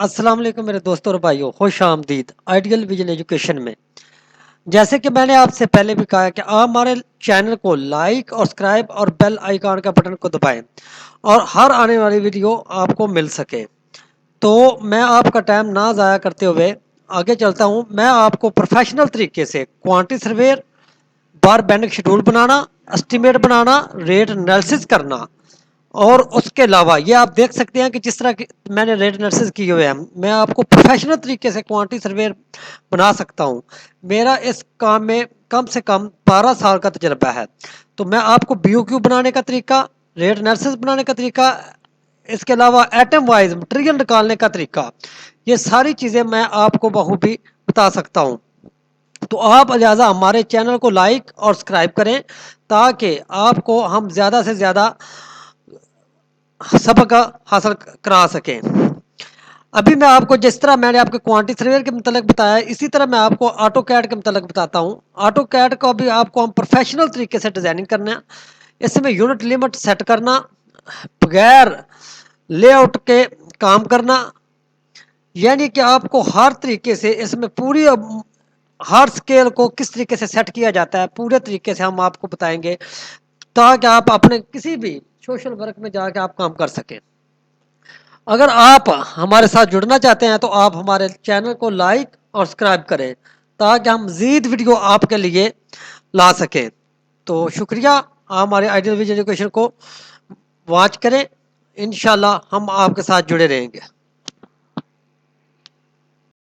السلام علیکم میرے دوستوں اور بھائیوں، خوش آمدید آئیڈیل ویژن ایجوکیشن میں۔ جیسے کہ میں نے آپ سے پہلے بھی کہا کہ آپ ہمارے چینل کو لائک اور سبسکرائب اور بیل آئیکن کا بٹن کو دبائیں اور ہر آنے والی ویڈیو آپ کو مل سکے۔ تو میں آپ کا ٹائم نہ ضائع کرتے ہوئے آگے چلتا ہوں۔ میں آپ کو پروفیشنل طریقے سے کوانٹی سرویر، بار بینڈنگ شیڈول بنانا، اسٹیمیٹ بنانا، ریٹ انالیسس کرنا، اور اس کے علاوہ یہ آپ دیکھ سکتے ہیں کہ جس طرح میں نے ریٹ انالیسس کیے ہوئے ہیں، میں آپ کو پروفیشنل طریقے سے کوانٹی سرویر بنا سکتا ہوں۔ میرا اس کام میں کم سے کم 12 سال کا تجربہ ہے۔ تو میں آپ کو بی او کیو بنانے کا طریقہ، ریٹ انالیسس بنانے کا طریقہ، اس کے علاوہ ایٹم وائز مٹیریل نکالنے کا طریقہ، یہ ساری چیزیں میں آپ کو بخوبی بتا سکتا ہوں۔ تو آپ لہٰذا ہمارے چینل کو لائک اور سبسکرائب کریں تاکہ آپ کو ہم زیادہ سے زیادہ سبق حاصل کرا سکیں۔ ابھی میں آپ کو جس طرح میں نے آپ کو کوانٹی سرویر کے متعلق بتایا ہے، اسی طرح میں آپ کو آٹو کیڈ کے متعلق بتاتا ہوں۔ آٹو کیڈ کو بھی آپ کو ہم پروفیشنل طریقے سے ڈیزائننگ کرنا ہے، اس میں یونٹ لمٹ سیٹ کرنا، بغیر لے آؤٹ کے کام کرنا، یعنی کہ آپ کو ہر طریقے سے اس میں پوری ہر سکیل کو کس طریقے سے سیٹ کیا جاتا ہے پورے طریقے سے ہم آپ کو بتائیں گے تاکہ آپ اپنے کسی بھی سوشل ورک میں جا کے آپ کام کر سکیں۔ اگر آپ ہمارے ساتھ جڑنا چاہتے ہیں تو آپ ہمارے چینل کو لائک اور سبسکرائب کریں تاکہ ہم مزید ویڈیو آپ کے لیے لا سکیں۔ تو شکریہ، آپ ہمارے آئیڈیل ویژن ایجوکیشن کو واچ کریں، انشاءاللہ ہم آپ کے ساتھ جڑے رہیں گے۔